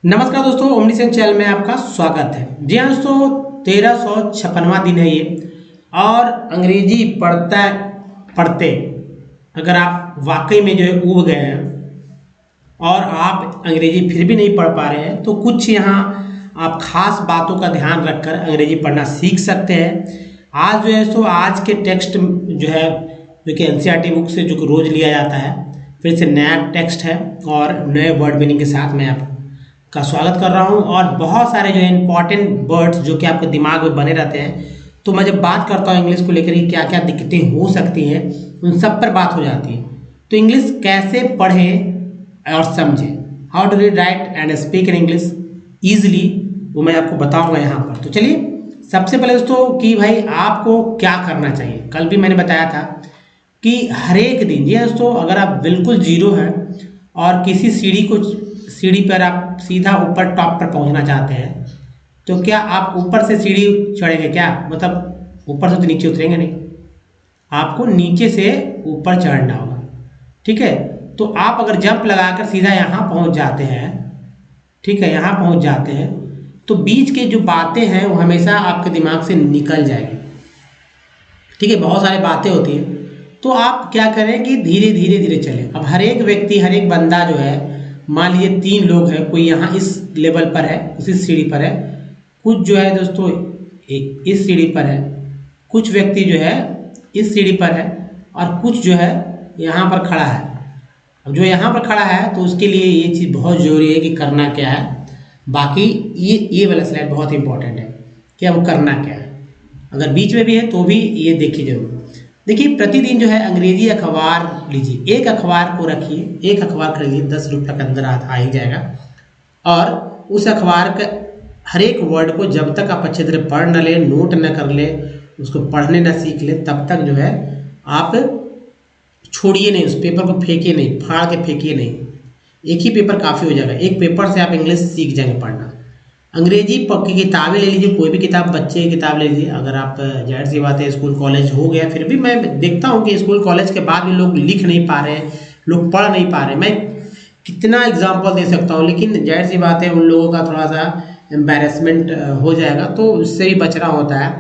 नमस्कार दोस्तों, ओमनीसेंस चैनल में आपका स्वागत है। जी हाँ दोस्तों, 1356वां दिन है ये। और अंग्रेजी पढ़ते अगर आप वाकई में जो है ऊब गए हैं और आप अंग्रेजी फिर भी नहीं पढ़ पा रहे हैं, तो कुछ यहाँ आप खास बातों का ध्यान रखकर अंग्रेजी पढ़ना सीख सकते हैं। आज जो है सो आज के टेक्स्ट जो है, जो कि एनसीईआरटी बुक से जो रोज लिया जाता है, फिर से नया टेक्स्ट है और नए वर्ड मीनिंग के साथ मैं आपका स्वागत कर रहा हूँ। और बहुत सारे जो है इंपॉर्टेंट वर्ड्स जो कि आपके दिमाग में बने रहते हैं, तो मैं जब बात करता हूँ इंग्लिश को लेकर कि क्या क्या दिक्कतें हो सकती हैं, उन सब पर बात हो जाती है। तो इंग्लिश कैसे पढ़ें और समझें, how to read write and speak in English easily, वो मैं आपको बताऊंगा यहाँ पर। तो चलिए सबसे पहले दोस्तों कि भाई आपको क्या करना चाहिए। कल भी मैंने बताया था कि हर एक दिन, ये दोस्तों अगर आप बिल्कुल जीरो हैं और किसी सीढ़ी पर आप सीधा ऊपर टॉप पर पहुंचना चाहते हैं, तो क्या आप ऊपर से सीढ़ी चढ़ेंगे? क्या मतलब ऊपर से तो नीचे उतरेंगे नहीं, आपको नीचे से ऊपर चढ़ना होगा। ठीक है, तो आप अगर जंप लगाकर सीधा यहाँ पहुंच जाते हैं, ठीक है, यहाँ पहुंच जाते हैं, तो बीच के जो बातें हैं वो हमेशा आपके दिमाग से निकल जाएगी। ठीक है, बहुत सारी बातें होती हैं, तो आप क्या करें कि धीरे धीरे धीरे चलें। अब हर एक व्यक्ति, हर एक बंदा जो है, मान लीजिए 3 लोग हैं, कोई यहाँ इस लेवल पर है, उसी सीढ़ी पर है, कुछ जो है दोस्तों इस सीढ़ी पर है, कुछ व्यक्ति जो है इस सीढ़ी पर है, और कुछ जो है यहाँ पर खड़ा है। अब जो यहाँ पर खड़ा है तो उसके लिए ये चीज़ बहुत ज़रूरी है कि करना क्या है। बाकी ये वाला स्लाइड बहुत इंपॉर्टेंट है कि अब करना क्या है। अगर बीच में भी है तो भी ये देखिए जरूर। देखिए, प्रतिदिन जो है अंग्रेजी अखबार लीजिए, एक अखबार को रखिए, एक अखबार खरीदिए, 10 रुपये के अंदर आ ही जाएगा। और उस अखबार का हर एक वर्ड को जब तक आप अच्छे तरह पढ़ न ले, नोट न कर ले, उसको पढ़ने न सीख ले, तब तक जो है आप छोड़िए नहीं, उस पेपर को फेंकिए नहीं, फाड़ के फेंकिए नहीं। एक ही पेपर काफ़ी हो जाएगा, एक पेपर से आप इंग्लिश सीख जाएंगे पढ़ना। अंग्रेजी की किताबें ले लीजिए, कोई भी किताब, बच्चे की किताब ले लीजिए। अगर आप, जाहिर सी बात है स्कूल कॉलेज हो गया, फिर भी मैं देखता हूँ कि स्कूल कॉलेज के बाद भी लोग लिख नहीं पा रहे हैं, लोग पढ़ नहीं पा रहे। मैं कितना एग्जाम्पल दे सकता हूँ, लेकिन जाहिर सी बात है उन लोगों का थोड़ा सा एम्बेरसमेंट हो जाएगा, तो उससे भी बचना होता है।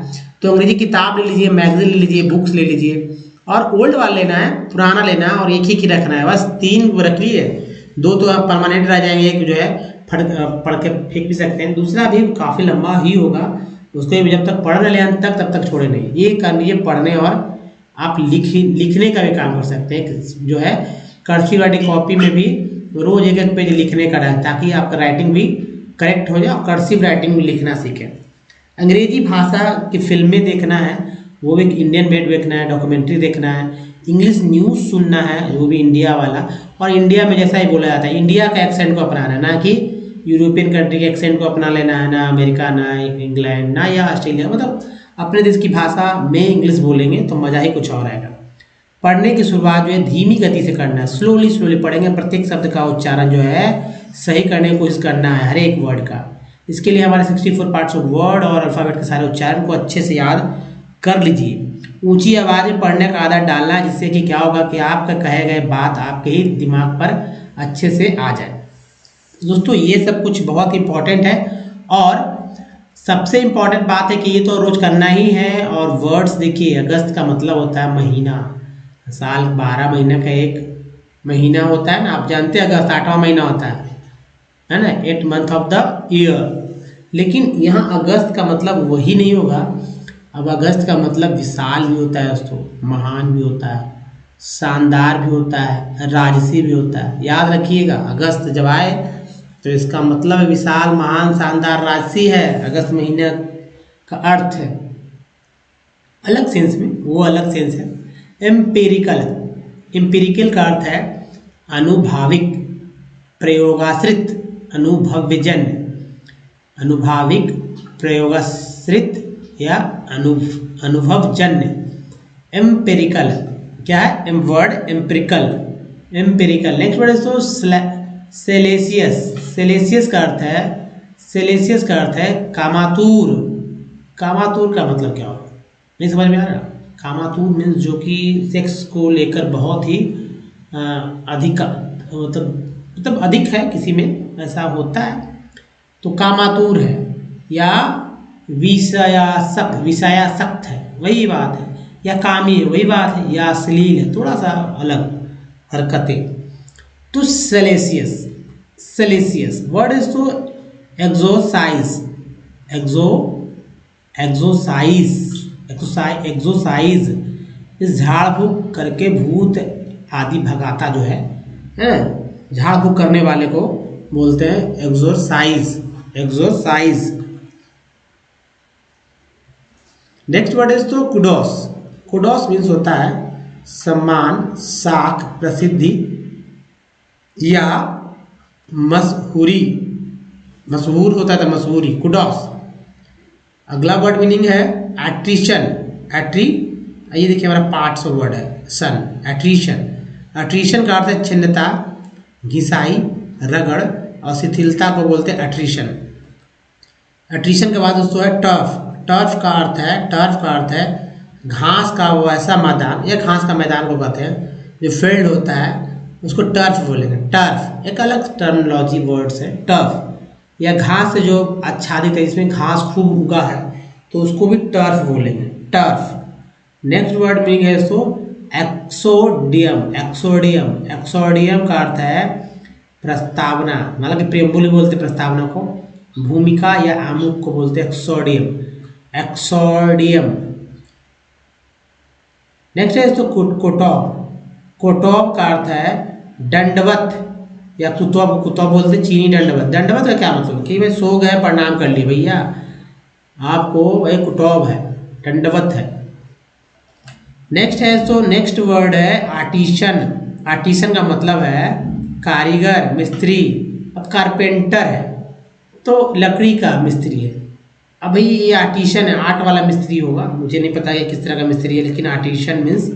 तो अंग्रेजी किताब ले लीजिए, मैगजीन ले लीजिए, बुक्स ले लीजिए, और ओल्ड वाला लेना है, पुराना लेना है, और एक ही रखना है। बस 3 रख लिए, 2 तो आप परमानेंट रह जाएंगे, एक जो है पढ़ के फेंक भी सकते हैं, दूसरा भी काफ़ी लंबा ही होगा, उसको भी जब तक पढ़ न ले अंत तक, तब तक छोड़े नहीं। ये कर लीजिए पढ़ने, और आप लिखने का भी काम कर सकते हैं। जो है कर्सिव राइटिंग कॉपी में भी रोज एक एक पेज लिखने का है, ताकि आपका राइटिंग भी करेक्ट हो जाए और कर्सिव राइटिंग में लिखना सीखें। अंग्रेजी भाषा की फिल्में देखना है, वो भी इंडियन मेड देखना है, डॉक्यूमेंट्री देखना है, इंग्लिश न्यूज़ सुनना है, वो भी इंडिया वाला। और इंडिया में जैसा ही बोला जाता है, इंडिया का एक्सेंट को अपनाना है, ना कि यूरोपियन कंट्री के एक्सेंट को अपना लेना है, ना अमेरिका, ना इंग्लैंड, ना या ऑस्ट्रेलिया। मतलब अपने देश की भाषा में इंग्लिश बोलेंगे तो मज़ा ही कुछ और आएगा। पढ़ने की शुरुआत जो है धीमी गति से करना है, स्लोली पढ़ेंगे, प्रत्येक शब्द का उच्चारण जो है सही करने की कोशिश करना है, हर एक वर्ड का। इसके लिए हमारे 64 पार्ट्स ऑफ वर्ड और अल्फ़ाबेट के सारे उच्चारण को अच्छे से याद कर लीजिए। ऊंची आवाज़ में पढ़ने का आदत डालना है, जिससे कि क्या होगा कि आपका कहे गए बात आपके ही दिमाग पर अच्छे से आ जाए। दोस्तों ये सब कुछ बहुत इंपॉर्टेंट है, और सबसे इम्पॉर्टेंट बात है कि ये तो रोज करना ही है। और वर्ड्स देखिए, अगस्त का मतलब होता है महीना, साल 12 महीने का एक महीना होता है ना, आप जानते हैं अगस्त 8वां महीना होता है ना, 8 मंथ ऑफ द ईयर। लेकिन यहाँ अगस्त का मतलब वही नहीं होगा। अब अगस्त का मतलब विशाल भी होता है दोस्तों, महान भी होता है, शानदार भी होता है, राजसी भी होता है। याद रखिएगा, अगस्त जब आए तो इसका मतलब विशाल, महान, शानदार, राजसी है। अगस्त महीने का अर्थ है अलग सेंस में, वो अलग सेंस है। एम्पिरिकल का अर्थ है अनुभाविक, प्रयोगाश्रित, अनुभवजन्य, अनुभाविक, प्रयोगाश्रित या अनुभवजन्य। एम्पेरिकल क्या है? Word empirical. नेक्स्ट वर्ड है सेलेसियस का अर्थ है कामातुर। कामातुर का मतलब क्या होगा, नहीं समझ में आ रहा? कामातुर मीन्स जो कि सेक्स को लेकर बहुत ही अधिक, मतलब अधिक है, किसी में ऐसा होता है, तो कामातुर है, या विषयासक्त है, वही बात है, या कामी है, वही बात है, या अश्लील है, थोड़ा सा अलग हरकतें। तो सेलेसियस वर्ड इज तो एक्सोसाइज इस झाड़ फूक करके भूत आदि भगाता जो है, झाड़ फूक करने वाले को बोलते हैं एक्सोसाइज। नेक्स्ट वर्ड इज तो कुडोस मीन्स होता है सम्मान, साख, प्रसिद्धि या मशहूरी, मशहूर होता है तो मशहूरी, कुडोस। अगला वर्ड मीनिंग है एट्रीशन। ये देखिए हमारा पार्ट्स ऑफ वर्ड है सन, एट्रीशन का अर्थ है छिन्नता, घिसाई, रगड़ और शिथिलता को बोलते हैं एट्रीशन। एट्रीशन के बाद दोस्तों है टर्फ का अर्थ है घास का वैसा मैदान, या घास का मैदान को कहते हैं जो फील्ड होता है उसको टर्फ बोलेंगे। टर्फ एक अलग टर्मिनोलॉजी वर्ड्स है। टर्फ या घास से जो आच्छादित है, इसमें घास खूब उगा है तो उसको भी टर्फ बोलेंगे, टर्फ। नेक्स्ट वर्ड मीनिंग है इसको एक्सोडियम का अर्थ है प्रस्तावना, मतलब कि प्रेम्बुल बोलते प्रेस्तावना को, भूमिका या आमुख को बोलते एक्सोडियम। नेक्स्ट है इसको कोटॉब का अर्थ है दंडवत या कुतौब बोलते चीनी दंडवत का क्या मतलब कि भाई सो गए प्रणाम कर लिए भैया, आपको भाई कुतौब है, दंडवत है। नेक्स्ट वर्ड है आर्टिसन का मतलब है कारीगर, मिस्त्री। अब कारपेंटर है तो लकड़ी का मिस्त्री है। अब भाई ये आर्टिसन है, आर्ट वाला मिस्त्री होगा, मुझे नहीं पता है किस तरह का मिस्त्री है, लेकिन आर्टिसन मीन्स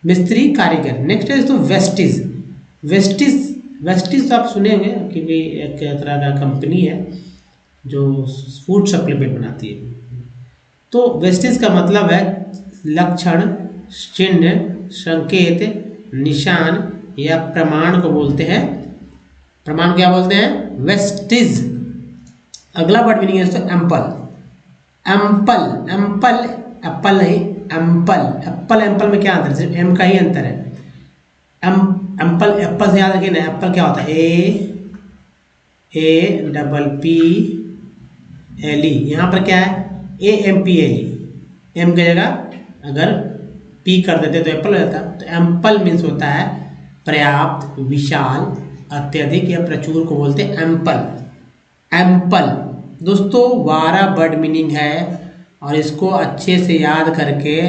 मिस्त्री, कारीगर। नेक्स्ट है तो वेस्टिज तो आप सुने होंगे क्योंकि एक तरह का कंपनी है जो फूड सप्लीमेंट बनाती है। तो वेस्टिज का मतलब है लक्षण, चिन्ह, संकेत, निशान या प्रमाण को बोलते हैं। प्रमाण क्या बोलते हैं? वेस्टिज। अगला वर्ड मीनिंग है तो एप्पल नहीं, एप्पल में क्या अंतर है? सिर्फ एम का ही अंतर है। एप्पल से याद रखिए ना, एप्पल क्या होता है? APPLE। यहाँ पर क्या है? AMPLE। एम की जगह अगर पी कर देते तो एप्पल हो जाता। तो एम्पल मीन्स होता है पर्याप्त, विशाल, अत्यधिक या प्रचुर को बोलते हैं एम्पल। दोस्तों 12 वर्ड मीनिंग है और इसको अच्छे से याद करके,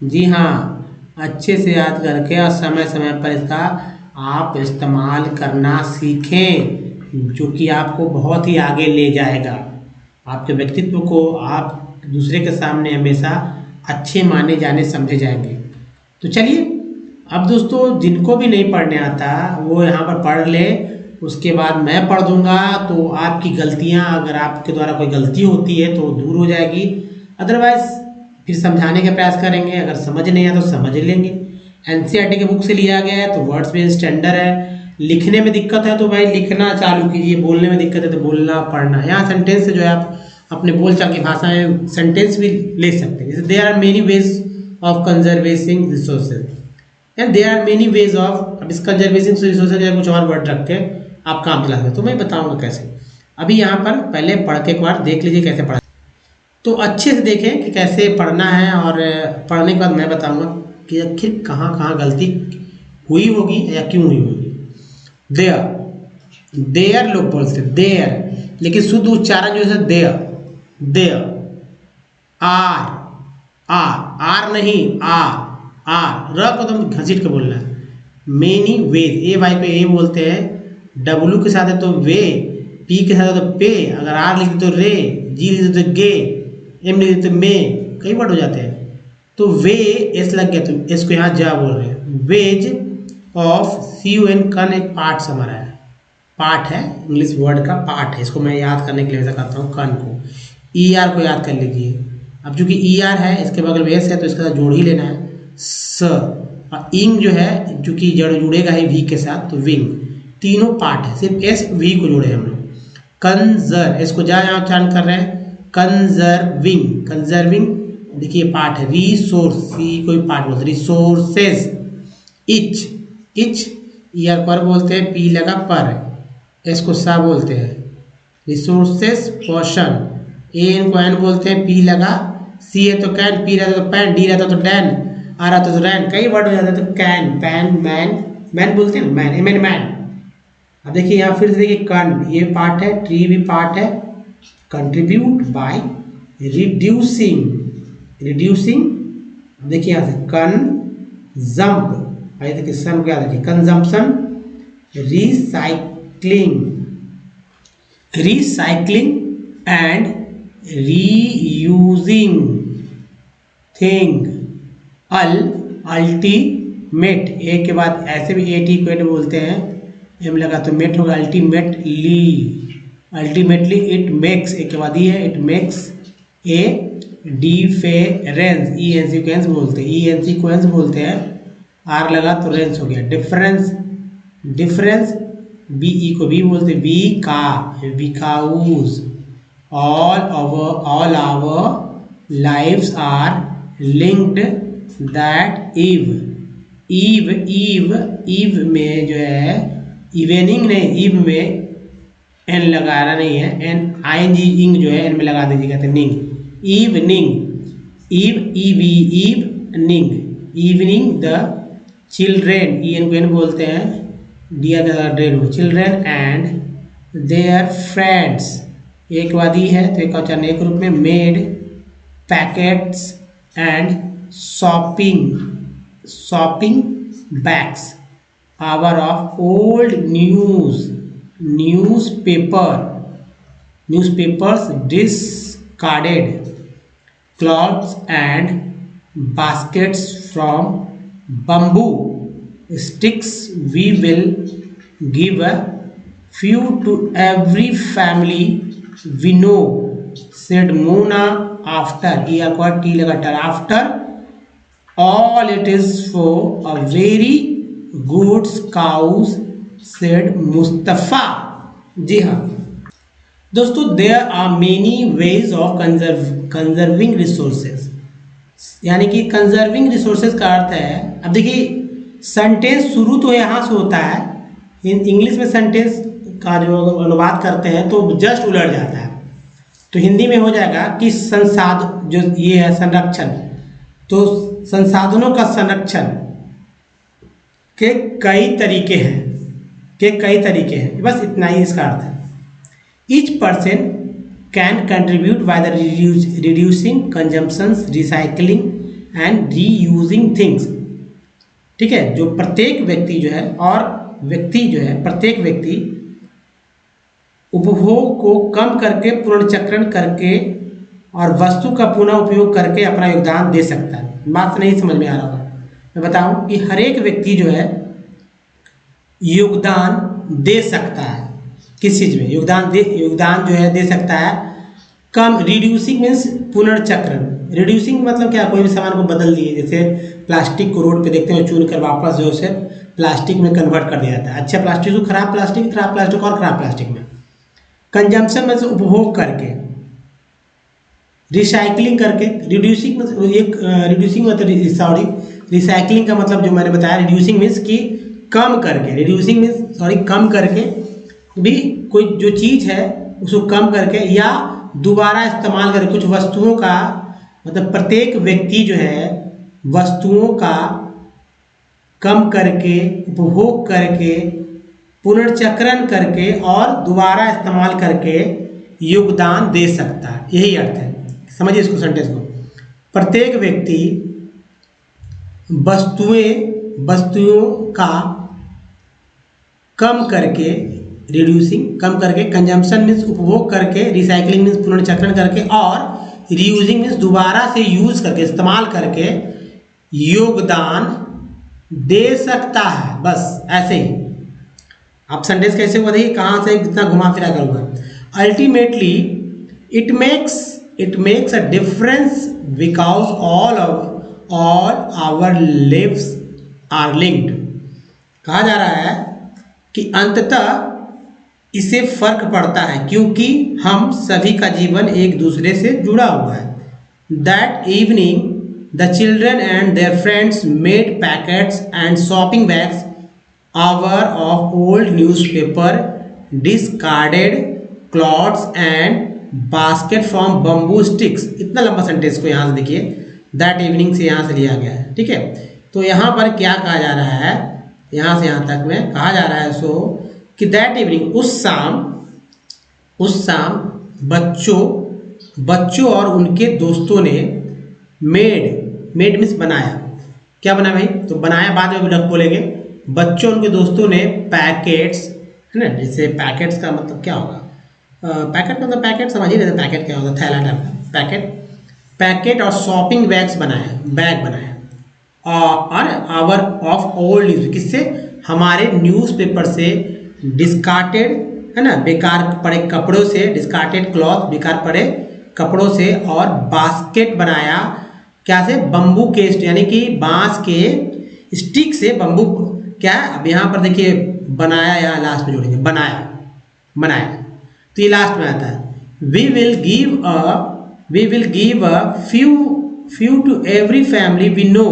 जी हाँ अच्छे से याद करके और समय समय पर इसका आप इस्तेमाल करना सीखें, जो कि आपको बहुत ही आगे ले जाएगा। आपके व्यक्तित्व को आप दूसरे के सामने हमेशा अच्छे माने जाने समझे जाएंगे। तो चलिए अब दोस्तों जिनको भी नहीं पढ़ने आता वो यहाँ पर पढ़ ले, उसके बाद मैं पढ़ दूंगा तो आपकी गलतियाँ, अगर आपके द्वारा कोई गलती होती है तो दूर हो जाएगी। अदरवाइज फिर समझाने का प्रयास करेंगे, अगर समझ नहीं आया तो समझ लेंगे। एनसीईआरटी के बुक से लिया गया है तो वर्ड्स में स्टैंडर्ड है। लिखने में दिक्कत है तो भाई लिखना चालू कीजिए, बोलने में दिक्कत है तो बोलना पढ़ना। यहाँ सेंटेंस से जो है आप अपने बोलचाल की भाषा में सेंटेंस भी ले सकते हैं। जैसे there are many ways of conserving resources and there are many ways of, अब इस कंजर्वेटिंग रिसोर्सेज या कुछ और वर्ड रख के आप काम चला सकते। तो मैं बताऊंगा कैसे। अभी यहाँ पर पहले पढ़ के एक बार देख लीजिए कैसे पढ़ा, तो अच्छे से देखें कि कैसे पढ़ना है, और पढ़ने के बाद मैं बताऊंगा कि आखिर कहाँ कहाँ गलती हुई होगी या क्यों हुई होगी। देयर लोग बोलते हैं देयर, लेकिन शुद्ध उच्चारण जो है देयर। आर नहीं, आर र को तुम घसीट के बोलना है। मेनी वेज, ए वाई पे ए बोलते हैं, डब्लू के साथ है तो वे, पी के साथ है तो पे, अगर आर लिखते तो रे, जी लिखते तो गे, एम लिखते तो मे, कई वर्ड हो जाते हैं। तो वे एस लग गया तो एस को यहाँ जा बोल रहे हैं। वेज ऑफ CUN कन एक पार्ट से हमारा है, पार्ट है, इंग्लिश वर्ड का पार्ट है। इसको मैं याद करने के लिए ऐसा करता हूँ, कन को ER को याद कर लीजिए। अब चूंकि ER है इसके बगल में एस है तो इसका साथ जोड़ ही लेना है स, और इंग जो है चूंकि जड़ जुड़ेगा ही वी के साथ तो विंग। तीनों पार्ट है, सिर्फ एस वी को जोड़े हम लोग। कंजर, इसको जहाँ उच्चारण कर रहे हैं कंजर्विंग, कंजर्विंग देखिए पार्ट है, रिसोर्स कोई पार्ट बोलते रिसोर्सेस, इच इच या पर बोलते हैं, पी लगा पर, इसको सा बोलते हैं रिसोर्सेस पोर्शन, ए इनको एन बोलते हैं, पी लगा, सी है तो कैन, पी रहता तो पैन, डी रहता तो डैन, आ रहा तो रैन, कई वर्ड हो जाता है तो कैन पैन मैन, मैन बोलते हैं मैन, मैन मैन। अब देखिए यहाँ फिर से देखिए कन, ये पार्ट है, ट्री भी पार्ट है, कंट्रीब्यूट बाय रिड्यूसिंग, रिड्यूसिंग देखिए यहाँ से कन जम्प, आइए देखिए सन को याद रखिए, consumption, recycling, recycling and reusing thing, ultimate, A के बाद ऐसे भी एटीक्वेट बोलते हैं, एम लगा तो मेट होगा, अल्टीमेटली, अल्टीमेटली इट मेक्स, एक के बाद ही है, it makes a difference, E N sequence बोलते हैं, ई एन सीक्वेंस बोलते हैं, आर लगा तो रेंस हो गया, डिफरेंस, डिफरेंस बी ई को बी बोलते हैं, बी का because all our lives are linked that eve में जो है इवेनिंग नहीं, ईव में एन लगाना नहीं है, एन आई एन जी इंग जो है एन में लगा दीजिएगा तो निंग, evening, evening, evening the children, E N को एन बोलते हैं, dear drain, children and their friends, एक वादी है तो एक उच्चारण एक रूप में, made packets and shopping bags, our of old newspapers discarded, clothes and baskets from bamboo sticks, we will give a few to every family we know, said Mona after, e aqua t lagatar, after all it is for a very good cause, said Mustafa। जी हाँ दोस्तों, there are many ways of conserving resources, यानी कि conserving resources का अर्थ है, अब देखिए sentence शुरू तो यहाँ से होता है, इंग्लिश में सेंटेंस का जो अनुवाद करते हैं तो जस्ट उलट जाता है, तो हिंदी में हो जाएगा कि संसाधन, जो ये है संरक्षण, तो संसाधनों का संरक्षण के कई तरीके हैं, बस इतना ही इसका अर्थ है। Each person can contribute by the reducing consumptions, recycling and reusing things, ठीक है, जो प्रत्येक व्यक्ति जो है, और व्यक्ति जो है, प्रत्येक व्यक्ति उपभोग को कम करके, पुनर्चक्रण करके और वस्तु का पुनः उपयोग करके अपना योगदान दे सकता है। बात नहीं समझ में आ रहा होगा, मैं बताऊं कि हर एक व्यक्ति जो है योगदान दे सकता है, किस चीज़ में योगदान जो है दे सकता है, कम, रिड्यूसिंग मीन्स पुनर्चक्रण, रिड्यूसिंग मतलब क्या, कोई भी सामान को बदल दिए, जैसे प्लास्टिक को रोड पे देखते हैं चुन कर वापस जो है प्लास्टिक में कन्वर्ट कर दिया जाता है, अच्छा प्लास्टिक को खराब प्लास्टिक और खराब प्लास्टिक में, कंजम्पशन में से उपभोग करके, रिसाइकलिंग करके, रिड्यूसिंग मतलब सॉरी रिसाइकलिंग का मतलब जो मैंने बताया, रिड्यूसिंग मीन्स कि कम करके, कम करके भी कोई जो चीज़ है उसको कम करके या दोबारा इस्तेमाल करके, कुछ वस्तुओं का मतलब प्रत्येक व्यक्ति जो है वस्तुओं का कम करके, उपभोग करके, पुनर्चक्रण करके और दोबारा इस्तेमाल करके योगदान दे सकता है, यही अर्थ है। समझिए इसको, सेंटेंस को, प्रत्येक व्यक्ति वस्तुओं का कम करके, रिड्यूसिंग कम करके, कंजम्पशन मीन्स उपभोग करके, रिसाइकलिंग मीन्स पुनर्चक्रण करके, और रीयूजिंग मीन्स दोबारा से यूज करके, इस्तेमाल करके योगदान दे सकता है, बस ऐसे ही। आप सेंटेंस कैसे हुआ, देखिए कहाँ से कितना घुमा फिरा करूँगा। Ultimately it makes a difference because all our lives are linked. कहा जा रहा है कि अंततः इससे फर्क पड़ता है क्योंकि हम सभी का जीवन एक दूसरे से जुड़ा हुआ है। That evening the children and their friends made packets and shopping bags our of old newspaper, discarded clothes and basket from bamboo sticks. इतना लंबा सेंटेंस को यहाँ से देखिए, दैट इवनिंग से यहाँ से लिया गया है, ठीक है। तो यहाँ पर क्या कहा जा रहा है, यहाँ से यहाँ तक में कहा जा रहा है सो कि दैट इवनिंग, उस शाम बच्चों और उनके दोस्तों ने मेड मीन्स बनाया। क्या बना भाई, तो बनाया बाद में भी बोलेंगे। बच्चों उनके दोस्तों ने पैकेट्स, है ना, जैसे पैकेट्स का मतलब क्या होगा, पैकेट मतलब पैकेट समझ ही रहे थे, पैकेट क्या होता है, थैला टाइप पैकेट और शॉपिंग बैग बनाया और आवर ऑफ ओल्ड न्यूज, किससे, हमारे न्यूज़पेपर से, डिस्कार्टेड, है ना, बेकार पड़े कपड़ों से, डिस्कार्टेड क्लॉथ, बेकार पड़े कपड़ों से, और बास्केट बनाया क्या से, बम्बू के, यानी कि बांस के स्टिक से, बम्बू क्या है, अब यहाँ पर देखिए बनाया, यहाँ लास्ट में जोड़ेंगे बनाया, तो ये लास्ट में आता है। We will give a few to every family we know.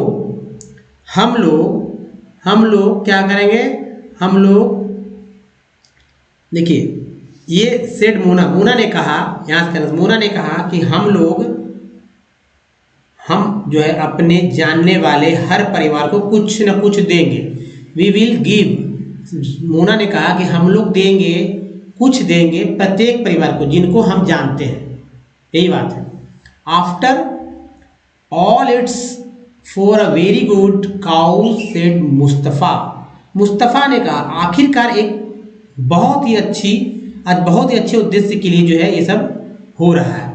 हम लोग क्या करेंगे, हम लोग देखिए, ये सेड मोना ने कहा, यहाँ से मोना ने कहा कि हम जो है अपने जानने वाले हर परिवार को कुछ न कुछ देंगे। वी विल गिव, मोना ने कहा कि हम लोग देंगे, कुछ देंगे प्रत्येक परिवार को जिनको हम जानते हैं, यही बात है। After all it's for a very good cause said Mustafa ने कहा, आखिरकार एक बहुत ही अच्छे उद्देश्य के लिए जो है ये सब हो रहा है।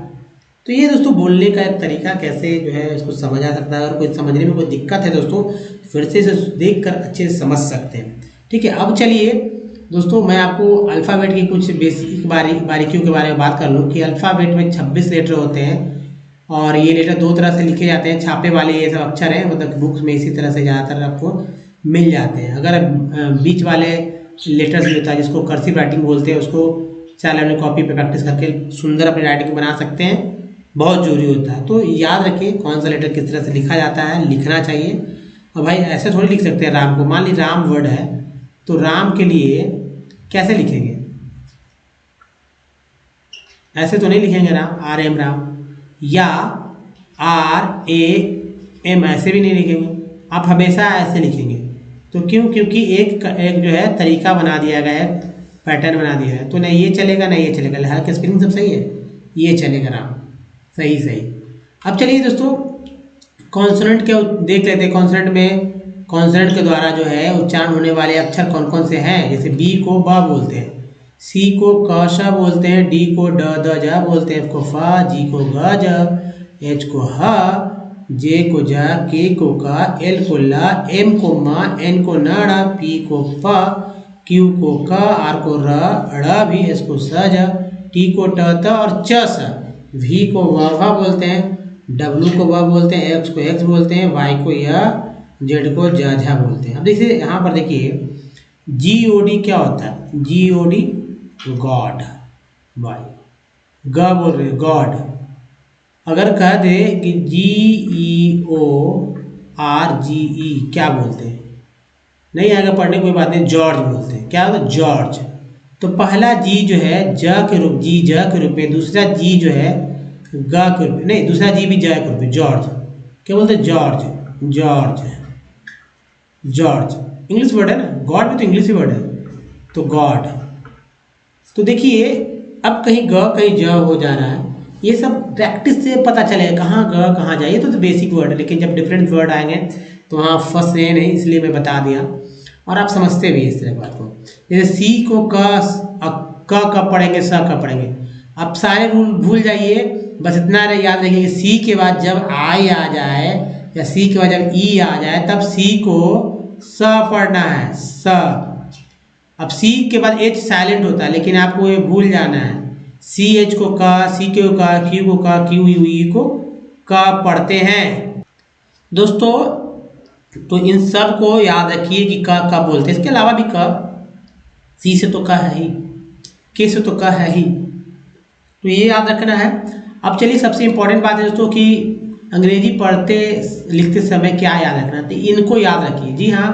तो ये दोस्तों बोलने का एक तरीका, कैसे जो है इसको समझा सकता है, और कोई समझने में कोई दिक्कत है दोस्तों फिर से इसे देख कर अच्छे से समझ सकते हैं, ठीक है। अब चलिए दोस्तों मैं आपको अल्फ़ाबेट की कुछ बेसिक बारीकियों के बारे में बात कर लूँ कि अल्फ़ाबेट में 26 लेटर होते हैं और ये लेटर दो तरह से लिखे जाते हैं। छापे वाले ये सब अक्षर हैं, मतलब बुक्स में इसी तरह से ज़्यादातर आपको मिल जाते हैं। अगर बीच वाले लेटर्स भी होता है जिसको कर्सिव राइटिंग बोलते हैं, उसको चाहे अपने कॉपी पे प्रैक्टिस करके सुंदर अपनी राइटिंग बना सकते हैं, बहुत जरूरी होता है। तो याद रखिए कौन सा लेटर किस तरह से लिखा जाता है, लिखना चाहिए। और भाई ऐसे थोड़ी लिख सकते हैं राम को, मान ली राम वर्ड है तो राम के लिए कैसे लिखेंगे, ऐसे तो नहीं लिखेंगे राम, या RAM ऐसे भी नहीं लिखेंगे, आप हमेशा ऐसे लिखेंगे। तो क्यों, क्योंकि एक जो है तरीका बना दिया गया है, पैटर्न बना दिया है। तो नहीं ये चलेगा नहीं ये चलेगा, हालांकि स्पेलिंग सब सही है, ये चलेगा राम, सही। अब चलिए दोस्तों कॉन्सोनेंट के देख लेते हैं। कॉन्सोनेंट में कॉन्सोनेंट के द्वारा जो है उच्चारण होने वाले अक्षर कौन कौन से हैं। जैसे B को ब बोलते हैं, C को क श बोलते हैं, D को ड द ज बोलते हैं, F को फ, G को ग ज, H को ह, J को ज, K को क, L को ल, M को म, N को न ड़, P को प, Q को क, R को र, ड़ भी, S को स ज, T को ट त और च स, V को व बोलते हैं, W को व बोलते हैं, X को X बोलते हैं, Y को य, Z को झा बोलते हैं। अब देखिए यहाँ पर देखिए GOD क्या होता है, GOD गॉड, भाई ग बोल रहे गॉड। अगर कह दे कि GEORGE क्या बोलते हैं, नहीं आएगा पढ़ने कोई बात नहीं, जॉर्ज बोलते हैं। क्या होता है जॉर्ज। तो पहला जी जो है ज के रूप, जी ज के रूप में, दूसरा जी जो है ग के रूप में, नहीं दूसरा जी भी ज के रूप में, जॉर्ज। क्या बोलते हैं George, George, George English word है ना, गॉड भी तो इंग्लिश ही वर्ड है, तो गॉड। तो देखिए अब कहीं ग कहीं ज हो जा रहा है, ये सब प्रैक्टिस से पता चलेगा कहाँ ग कहाँ जाए। ये तो बेसिक वर्ड है, लेकिन जब डिफरेंट वर्ड आएंगे तो वहाँ फंस रहे नहीं, इसलिए मैं बता दिया और आप समझते भी इस तरह की बात को। जैसे सी को क कब पढ़ेंगे, स कब पढ़ेंगे। अब सारे रूल भूल जाइए, बस इतना याद रखिए कि सी के बाद जब आई आ जाए या सी के बाद जब ई आ जाए तब सी को स पढ़ना है, स। अब सी के बाद एच साइलेंट होता है, लेकिन आपको ये भूल जाना है, सी एच को क, सी के को क, क्यू को क, क्यू यू ई को क पढ़ते हैं दोस्तों। तो इन सब को याद रखिए कि क बोलते हैं। इसके अलावा भी क, सी से तो क है ही, के से तो क है ही, तो ये याद रखना है। अब चलिए सबसे इम्पोर्टेंट बात है दोस्तों कि अंग्रेजी पढ़ते लिखते समय क्या याद रखना, तो इनको याद रखिए। जी हाँ,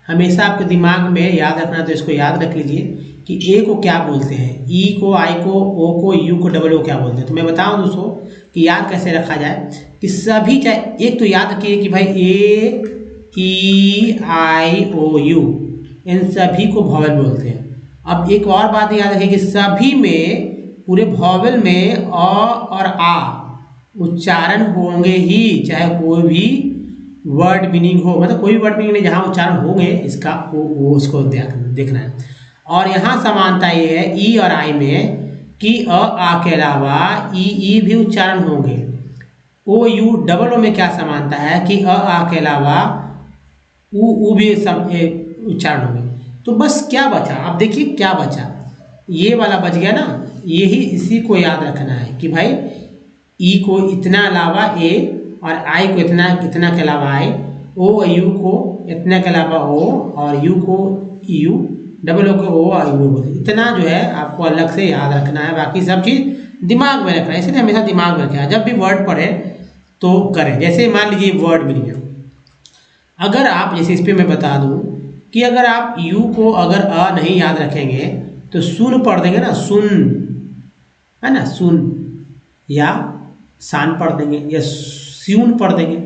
हमेशा आपके दिमाग में याद रखना, तो इसको याद रख लीजिए कि ए को क्या बोलते हैं, ई को, आई को, ओ को, यू को, डबल ओ क्या बोलते हैं। तो मैं बताऊं दोस्तों कि याद कैसे रखा जाए कि सभी, चाहे एक तो याद रखिए कि भाई ए, ई, आई, ओ, यू, इन सभी को वॉवेल बोलते हैं। अब एक और बात याद रखिए कि सभी में, पूरे वॉवेल में अ और आ उच्चारण होंगे ही, चाहे कोई भी वर्ड मीनिंग हो, मतलब कोई भी वर्ड मीनिंग नहीं, जहाँ उच्चारण होंगे इसका वो उसको देखना है। और यहाँ समानता ये है ई और आई में कि अ आ के अलावा ई भी उच्चारण होंगे। ओ यू डबल ओ में क्या समानता है कि अ आ के अलावा उ भी उच्चारण होंगे। तो बस क्या बचा, आप देखिए क्या बचा, ये वाला बच गया ना, यही इसी को याद रखना है कि भाई ई को इतना अलावा ए और आई को इतना के अलावा आई, ओ यू को इतना के अलावा ओ और यू को यू, डबल ओ को ओ और यू बोलते, इतना जो है आपको अलग से याद रखना है, बाकी सब चीज़ दिमाग में रखना है। इसलिए हमेशा दिमाग में रखें, जब भी वर्ड पढ़े तो करें। जैसे मान लीजिए वर्ड मीनिंग, अगर आप, जैसे इस पर मैं बता दूँ कि अगर आप यू को अगर अ नहीं याद रखेंगे तो सुन पढ़ देंगे ना, सुन है ना, सुन, या सान पढ़ देंगे या स्यून पढ़ देंगे।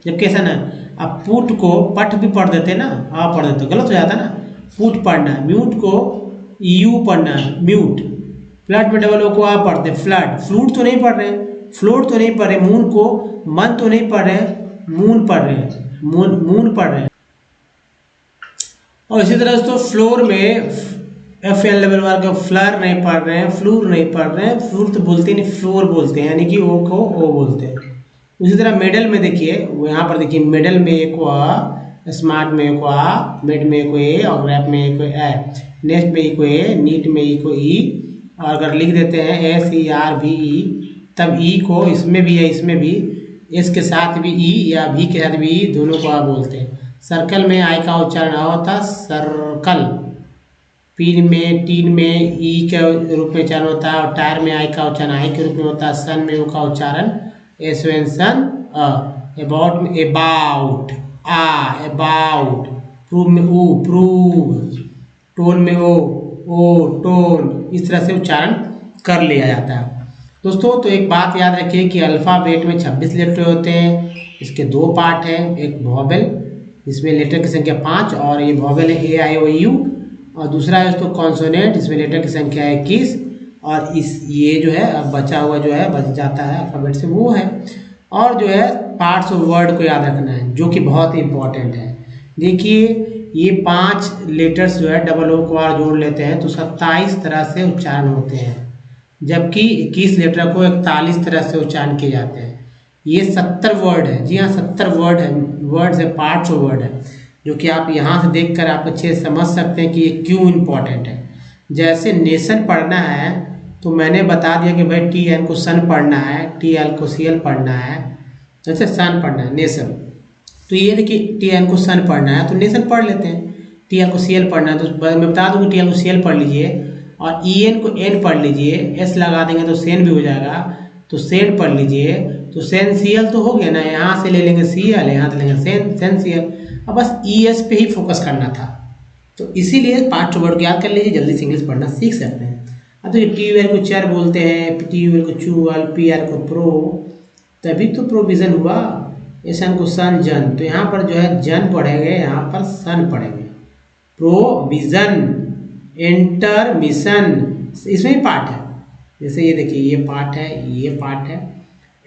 जबकि ऐसा ना, अब पुट को पट भी पढ़ देते ना, आ पढ़ देते, गलत हो जाता ना। पुट पढ़ना है, म्यूट को यू पढ़ना है, म्यूट। फ्लड में डबल ओ को आ पढ़ते, फ्लड। फ्लूट तो नहीं पढ़ रहे, फ्लोट तो नहीं पढ़ रहे, मून को मन तो नहीं पढ़ रहे, मून पढ़ रहे हैं, मून पढ़ रहे हैं। और इसी तरह दोस्तों फ्लोर में एफ एल डबल वार का फ्लर नहीं पढ़ रहे हैं, फ्लूर नहीं पढ़ रहे हैं, फ्लूर तो बोलते नहीं, फ्लोर बोलते हैं, यानी कि ओ को ओ बोलते हैं। उसी तरह मेडल में देखिए, वो यहाँ पर देखिए मेडल में एक को आ, स्मार्ट में एक को आ, मिड में एक को ए और ग्रैप में एक को ए, नेक्स्ट में ई को ए, नीट में ई को ई। और अगर लिख देते हैं एस ई आर भी ई, तब ई को इसमें भी है, इसमें भी, एस के साथ भी ई या भी के साथ भी ई, दोनों को आ बोलते हैं। सर्कल में आई का उच्चारण आ होता सर्कल, पीन में टीन में ई के रूप में उच्चारण होता है, और टायर में आई का उच्चारण आई के रूप में होता है, सन में ओ का उच्चारण एस एन सन अ, अबाउट में अबाउट आ, अबाउट, प्रूव में ऊ प्रूव, टोन में ओ टोन, इस तरह से उच्चारण कर लिया जाता है दोस्तों। तो एक बात याद रखिए कि अल्फ़ाबेट में 26 लेटर होते हैं, इसके दो पार्ट हैं, एक वॉवेल जिसमें लेटर की संख्या 5 और ये वॉवेल है ए आई ओ यू, और दूसरा है दोस्तों कॉन्सोनेंट, इसमें लेटर की संख्या है 21, और इस ये जो है अब बचा हुआ जो है बच जाता है अल्फ़ाबेट से, वो है। और जो है पार्ट्स ऑफ वर्ड को याद रखना है, जो कि बहुत ही इंपॉर्टेंट है। देखिए ये 5 लेटर्स जो है डबल ओ को आर जोड़ लेते हैं तो 27 तरह से उच्चारण होते हैं, जबकि 21 लेटर को 41 तरह से उच्चारण किए जाते हैं। ये 70 वर्ड है, जी हाँ 70 वर्ड है, वर्ड्स है, पार्ट्स ऑफ वर्ड है, जो कि आप यहाँ से देखकर आप अच्छे से समझ सकते हैं कि ये क्यों इम्पोर्टेंट है। जैसे नेशन पढ़ना है तो मैंने बता दिया कि भाई टी एन को सन पढ़ना है, टी एल को सी एल पढ़ना है, जैसे सन पढ़ना है नेशन, तो ये देखिए टी एन को सन पढ़ना है तो नेशन पढ़ लेते हैं, टी एल को सी एल पढ़ना है तो मैं बता दूँ कि टी एल को सी एल पढ़ लीजिए, और ई एन को एन पढ़ लीजिए, एस लगा देंगे तो सेन भी हो जाएगा, तो सेन पढ़ लीजिए, तो सेन सी एल तो हो गया ना, यहाँ से ले लेंगे सी एल, यहाँ से लेंगे सेन सी एल। अब बस ई एस पे ही फोकस करना था, तो इसीलिए पार्ट वर्ड को याद कर लीजिए, जल्दी से इंग्लिश पढ़ना सीख सकते हैं। अब तो टी यू एल को चेयर बोलते हैं, टी यू एल को चूअल, पी आर को प्रो, तभी तो प्रोविज़न हुआ। एस एन को सन जन, तो यहाँ पर जो है जन पढ़ेंगे, यहाँ पर सन पढ़ेंगे। प्रोविज़न, एंटर, मिशन, इसमें ही पार्ट है। जैसे ये देखिए ये पार्ट है, ये पार्ट है।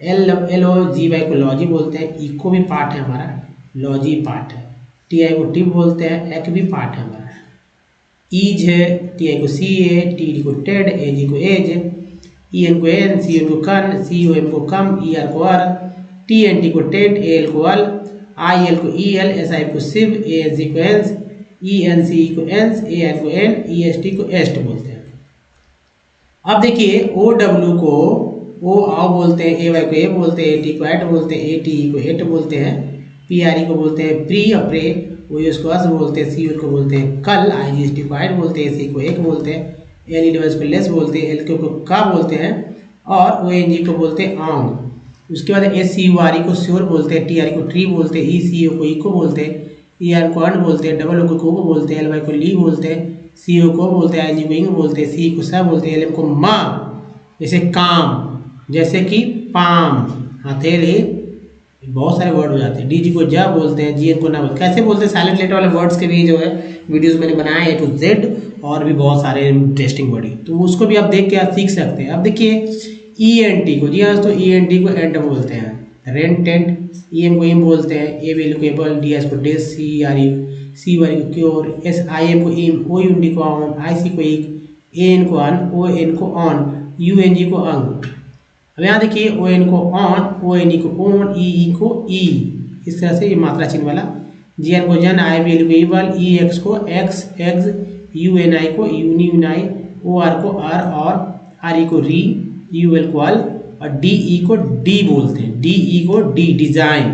एल ओ जी वाई को लॉजी बोलते हैं, ई को भी पार्ट है हमारा, लॉजी पार्ट है। टी आई को टिप बोलते हैं, एक भी पार्ट है हमारा। ईज है, टी आई को सी ए, टी डी को टेड, ए जी को एज, ई एन को एन, सी एन को कन, सी ओ एम को कम, ई आर को आर, टी एन टी को टेट, ए एल को अल, आई एल को ई एल, एस आई को सिव, ए एस जी को एंस, ई एन सी ई को एंस, ए एन को एन, ई एस टी को एस्ट बोलते हैं। अब देखिए ओ डब्ल्यू को ओ आओ बोलते हैं, ए वाई को ए बोलते हैं, ए टी को एट बोलते हैं, ए टी ई को एट बोलते हैं, पी आर ई को बोलते हैं प्री अप्रे, ओ एस को अस बोलते हैं, सी को बोलते हैं कल, आई जी एस टी को आइट बोलते हैं, सी को एक बोलते हैं, LE को लेस बोलते हैं, LK को का बोलते हैं और ONG को बोलते हैं ऑन्ग। उसके बाद SCURE को श्योर बोलते हैं, TRE को ट्री बोलते हैं, ECO को इको बोलते हैं, ER को अर्न बोलते हैं, डबल O को बोलते हैं, LY को ली बोलते हैं, CO को बोलते हैं, ING को इंग बोलते हैं, CE को सा बोलते हैं, LM को मा जैसे काम, जैसे कि पाम, हथेली, बहुत सारे वर्ड हो जाते हैं। DG को जा बोलते हैं, GN को ना बोलते। कैसे बोलते हैं साइलेंट लेटर वाले वर्ड्स के भी जो है वीडियोस मैंने बनाए A to Z और भी बहुत सारे इंटरेस्टिंग वर्ड, तो उसको भी आप देख के आप सीख सकते हैं। अब देखिए ENT को, जी हाँ दोस्तों ENT को एंट बोलते हैं, रेंट टेंट, EM को इम बोलते हैं, ABL को एबल, DS को डेस, CRE को क्योर, SIM को इम, OUND को ऑन, IC को इक, AN को अन, ON को ऑन, UNG को अंग। अब यहाँ देखिए ON को ऑन, ONE को ओन, EE को ई, इस तरह से ये मात्रा चिन्ह वाला। GN को जन, IBL को इबल, EX को एक्स एग्ज, UNI को यूनिनाई, OR को आर और RE को री, UL को अल और DE को डी बोलते हैं, DE को डी डिजाइन।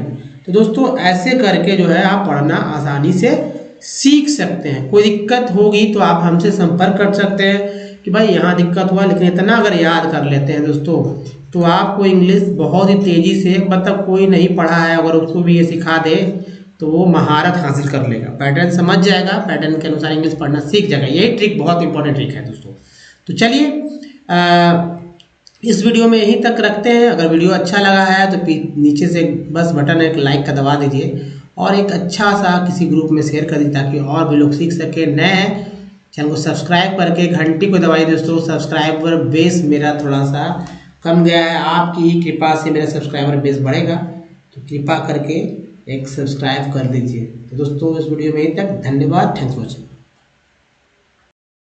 तो दोस्तों ऐसे करके जो है आप पढ़ना आसानी से सीख सकते हैं। कोई दिक्कत होगी तो आप हमसे संपर्क कर सकते हैं कि भाई यहाँ दिक्कत हुआ, लेकिन इतना अगर याद कर लेते हैं दोस्तों तो आपको इंग्लिश बहुत ही तेजी से, मतलब कोई नहीं पढ़ा है अगर उसको भी ये सिखा दे तो वो महारत हासिल कर लेगा, पैटर्न समझ जाएगा, पैटर्न के अनुसार इंग्लिश पढ़ना सीख जाएगा। यही ट्रिक बहुत इंपॉर्टेंट ट्रिक है दोस्तों। तो चलिए इस वीडियो में यहीं तक रखते हैं। अगर वीडियो अच्छा लगा है तो नीचे से बस बटन एक लाइक का दबा दीजिए और एक अच्छा सा किसी ग्रुप में शेयर कर दीजिए ताकि और भी लोग सीख सके। नए चैनल को सब्सक्राइब करके घंटी को दबाइए दोस्तों। सब्सक्राइबर बेस मेरा थोड़ा सा कम गया है, आपकी ही कृपा से मेरा सब्सक्राइबर बेस बढ़ेगा, तो कृपा करके एक सब्सक्राइब कर दीजिए। तो दोस्तों इस वीडियो में यहीं तक, धन्यवाद, थैंक्स फॉर वॉचिंग।